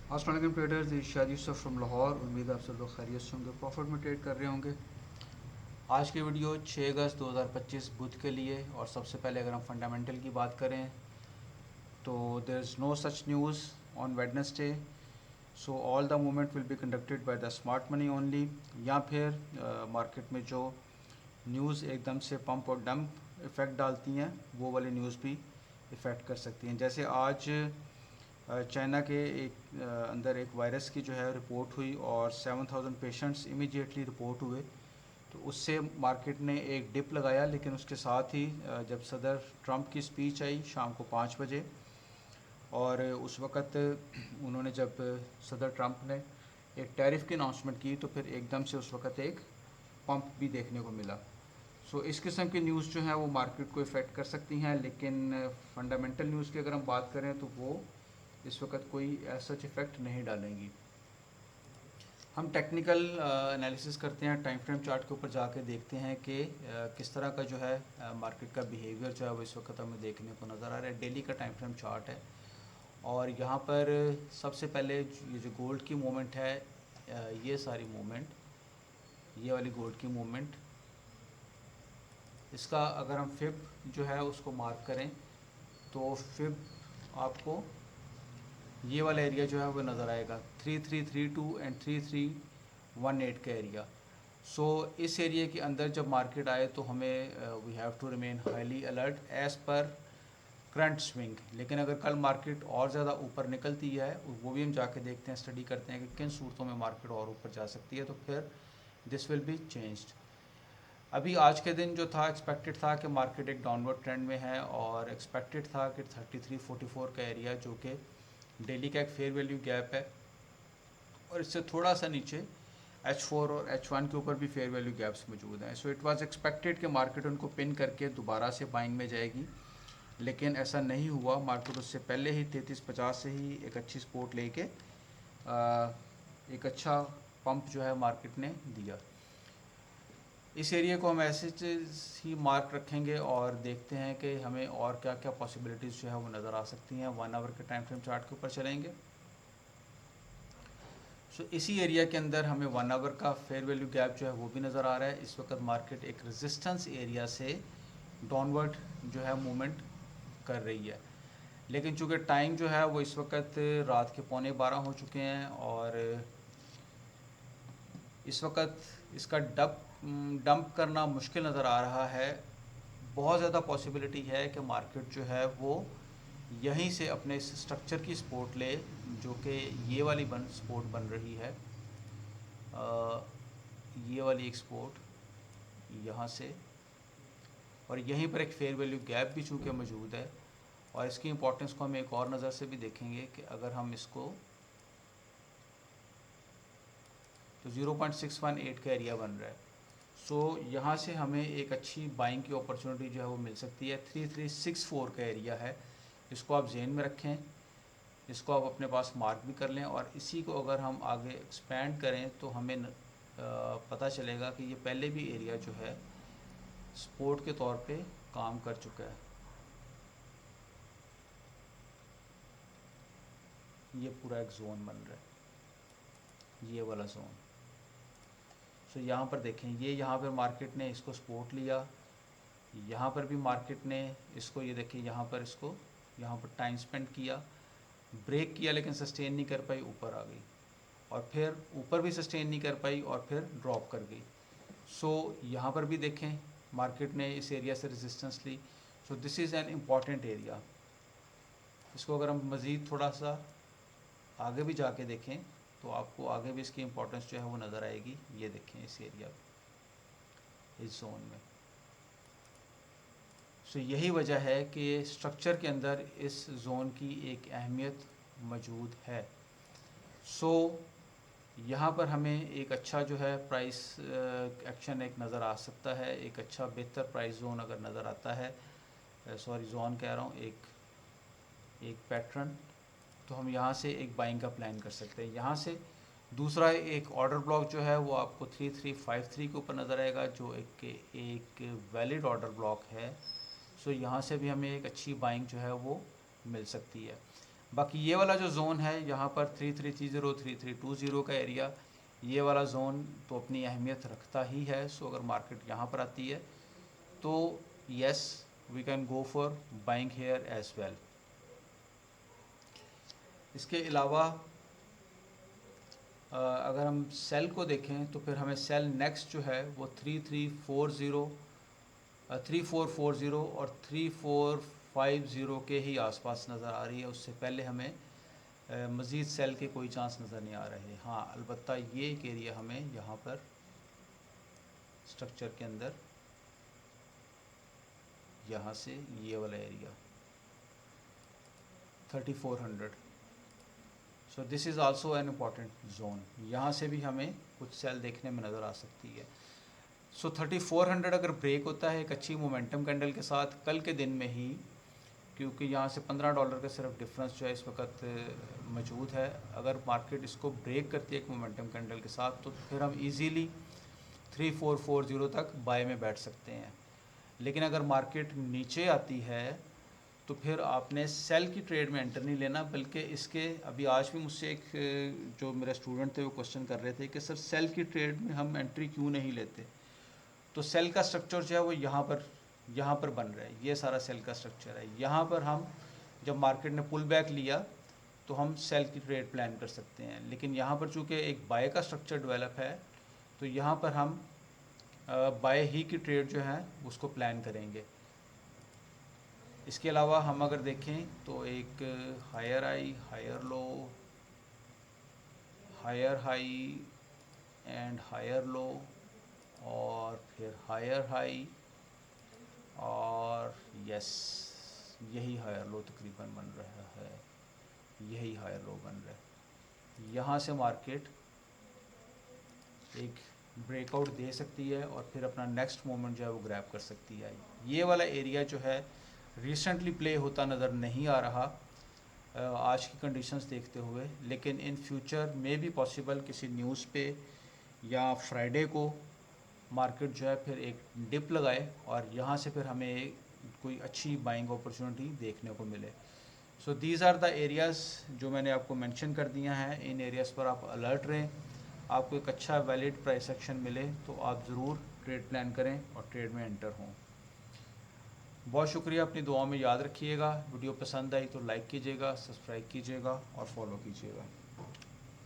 अस्सलाम वालेकुम traders, Irshad Yusuf from Lahore. उम्मीद है आप सब लोग खैरियत से होंगे, प्रॉफिट में ट्रेड कर रहे होंगे। आज की वीडियो 6 अगस्त 2025 बुध के लिए। और सबसे पहले अगर हम फंडामेंटल की बात करें तो there is no such news on Wednesday, so all the movement will be conducted by the smart money only. या फिर मार्केट में जो न्यूज़ एकदम से पंप और डंप इफ़ेक्ट डालती हैं, वो वाली न्यूज़ भी इफ़ेक्ट कर सकती हैं। जैसे आज चाइना के अंदर एक वायरस की जो है रिपोर्ट हुई और 7,000 पेशेंट्स इमीडिएटली रिपोर्ट हुए, तो उससे मार्केट ने एक डिप लगाया। लेकिन उसके साथ ही जब सदर ट्रंप की स्पीच आई शाम को 5 बजे, और उस वक़्त उन्होंने जब सदर ट्रंप ने एक टैरिफ की अनाउंसमेंट की, तो फिर एकदम से उस वक़्त एक पंप भी देखने को मिला। सो इस किस्म की न्यूज़ जो है वो मार्केट को इफ़ेक्ट कर सकती हैं। लेकिन फंडामेंटल न्यूज़ की अगर हम बात करें तो वो इस वक्त कोई सच इफ़ेक्ट नहीं डालेंगी। हम टेक्निकल एनालिसिस करते हैं, टाइम फ्रेम चार्ट के ऊपर जाके देखते हैं कि किस तरह का जो है मार्केट का बिहेवियर जो है वो इस वक्त हमें देखने को नज़र आ रहा है। डेली का टाइम फ्रेम चार्ट है, और यहाँ पर सबसे पहले ये जो गोल्ड की मूवमेंट है, ये सारी मूवमेंट, ये वाली गोल्ड की मूवमेंट, इसका अगर हम फिब जो है उसको मार्क करें तो फिब आपको ये वाला एरिया जो है वो नज़र आएगा, 3332 एंड 3318 का एरिया। सो इस एरिया के अंदर जब मार्केट आए तो हमें we have to remain highly alert as per current swing. लेकिन अगर कल मार्केट और ज़्यादा ऊपर निकलती है, वो भी हम जाके देखते हैं, स्टडी करते हैं कि किन सूरतों में मार्केट और ऊपर जा सकती है, तो फिर दिस विल बी चेंज्ड। अभी आज के दिन जो था, एक्सपेक्टेड था कि मार्केट एक डाउनवर्ड ट्रेंड में है, और एक्सपेक्टेड था कि 3344 का एरिया जो कि डेली का एक फेयर वैल्यू गैप है, और इससे थोड़ा सा नीचे H4 और H1 के ऊपर भी फेयर वैल्यू गैप्स मौजूद हैं। सो इट वाज एक्सपेक्टेड कि मार्केट उनको पिन करके दोबारा से बाइंग में जाएगी, लेकिन ऐसा नहीं हुआ। मार्केट उससे पहले ही 3350 से ही एक अच्छी सपोर्ट लेके एक अच्छा पंप जो है मार्केट ने दिया। इस एरिया को हम ऐसे ही मार्क रखेंगे और देखते हैं कि हमें और क्या क्या पॉसिबिलिटीज़ जो है वो नज़र आ सकती हैं। 1 आवर के टाइम फ्रेम चार्ट के ऊपर चलेंगे। सो इसी एरिया के अंदर हमें 1 आवर का फेयर वैल्यू गैप जो है वो भी नज़र आ रहा है। इस वक्त मार्केट एक रेजिस्टेंस एरिया से डाउनवर्ड जो है मूवमेंट कर रही है। लेकिन चूँकि टाइम जो है वो इस वक्त रात के 11:15 हो चुके हैं, और इस वक्त इसका डंप करना मुश्किल नज़र आ रहा है। बहुत ज़्यादा पॉसिबिलिटी है कि मार्केट जो है वो यहीं से अपने इस स्ट्रक्चर की सपोर्ट ले, जो कि ये वाली सपोर्ट बन रही है, ये वाली एक सपोर्ट यहाँ से, और यहीं पर एक फेयर वैल्यू गैप भी चूँकि मौजूद है। और इसकी इंपॉर्टेंस को हम एक और नज़र से भी देखेंगे कि अगर हम इसको, तो 0.618 का एरिया बन रहा है। सो यहाँ से हमें एक अच्छी बाइंग की अपॉर्चुनिटी जो है वो मिल सकती है। 3364 का एरिया है, इसको आप जहन में रखें, इसको आप अपने पास मार्क भी कर लें। और इसी को अगर हम आगे एक्सपेंड करें तो हमें पता चलेगा कि ये पहले भी एरिया जो है सपोर्ट के तौर पे काम कर चुका है। ये पूरा एक जोन बन रहा है, ये वाला जोन। सो यहाँ पर देखें, ये यहाँ पर मार्केट ने इसको सपोर्ट लिया, यहाँ पर भी मार्केट ने इसको, ये देखिए यहाँ पर इसको, यहाँ पर टाइम स्पेंड किया, ब्रेक किया, लेकिन सस्टेन नहीं कर पाई, ऊपर आ गई, और फिर ऊपर भी सस्टेन नहीं कर पाई और फिर ड्रॉप कर गई। सो यहाँ पर भी देखें मार्केट ने इस एरिया से रेजिस्टेंस ली। So this is an important area. इसको अगर हम मज़ीद थोड़ा सा आगे भी जाके देखें तो आपको आगे भी इसकी इम्पोर्टेंस जो है वो नज़र आएगी। ये देखें इस एरिया, इस जोन में। सो यही वजह है कि स्ट्रक्चर के अंदर इस जोन की एक अहमियत मौजूद है। सो यहाँ पर हमें एक अच्छा जो है प्राइस एक्शन एक नज़र आ सकता है, एक अच्छा बेहतर प्राइस जोन अगर नज़र आता है, सॉरी जोन कह रहा हूँ, एक पैटर्न, तो हम यहाँ से एक बाइंग का प्लान कर सकते हैं। यहाँ से दूसरा एक ऑर्डर ब्लॉक जो है वो आपको 3353 के ऊपर नज़र आएगा, जो एक वैलिड ऑर्डर ब्लॉक है। सो यहाँ से भी हमें एक अच्छी बाइंग जो है वो मिल सकती है। बाकी ये वाला जो जोन है यहाँ पर 3330 3320 का एरिया, ये वाला जोन तो अपनी अहमियत रखता ही है। सो अगर मार्केट यहाँ पर आती है तो yes we can go for buying here as well. इसके अलावा अगर हम सेल को देखें तो फिर हमें सेल नेक्स्ट जो है वो 3440 और 3450 के ही आसपास नज़र आ रही है। उससे पहले हमें मज़ीद सेल के कोई चांस नज़र नहीं आ रहे। हाँ अलबत्ता ये एक एरिया हमें यहाँ पर स्ट्रक्चर के अंदर, यहाँ से ये वाला area 3400, so this is also an important zone. यहाँ से भी हमें कुछ सेल देखने में नज़र आ सकती है। सो 3400 अगर ब्रेक होता है एक अच्छी मोमेंटम कैंडल के साथ कल के दिन में ही, क्योंकि यहाँ से $15 का सिर्फ डिफरेंस जो है इस वक्त मौजूद है, अगर मार्केट इसको ब्रेक करती है एक मोमेंटम कैंडल के साथ तो फिर हम इजीली 3440 तक बाय में बैठ सकते हैं। लेकिन अगर मार्केट नीचे आती है तो फिर आपने सेल की ट्रेड में एंटर नहीं लेना, बल्कि इसके अभी आज भी मुझसे एक जो मेरे स्टूडेंट थे वो क्वेश्चन कर रहे थे कि सर सेल की ट्रेड में हम एंट्री क्यों नहीं लेते। तो सेल का स्ट्रक्चर जो है वो यहाँ पर बन रहा है, ये सारा सेल का स्ट्रक्चर है। यहाँ पर हम जब मार्केट ने पुल बैक लिया तो हम सेल की ट्रेड प्लान कर सकते हैं, लेकिन यहाँ पर चूँकि एक बाय का स्ट्रक्चर डेवलप है तो यहाँ पर हम बाय ही की ट्रेड जो है उसको प्लान करेंगे। इसके अलावा हम अगर देखें तो एक higher high, higher low, higher high and higher low और फिर हायर हाई और यस यही हायर लो तकरीबन बन रहा है, यही हायर लो बन रहा है। यहाँ से मार्केट एक ब्रेकआउट दे सकती है और फिर अपना नेक्स्ट मोमेंट जो है वो ग्रैब कर सकती है। ये वाला एरिया जो है रिसेंटली प्ले होता नज़र नहीं आ रहा आज की कंडीशंस देखते हुए, लेकिन इन फ्यूचर में भी पॉसिबल किसी न्यूज़ पे या फ्राइडे को मार्केट जो है फिर एक डिप लगाए और यहाँ से फिर हमें कोई अच्छी बाइंग अपॉर्चुनिटी देखने को मिले। So these are the areas जो मैंने आपको मेंशन कर दिया है। इन एरियाज़ पर आप अलर्ट रहें। आपको एक अच्छा वैलिड प्राइस एक्शन मिले तो आप ज़रूर ट्रेड प्लान करें और ट्रेड में एंटर हों। बहुत शुक्रिया, अपनी दुआओं में याद रखिएगा। वीडियो पसंद आई तो लाइक कीजिएगा, सब्सक्राइब कीजिएगा और फॉलो कीजिएगा।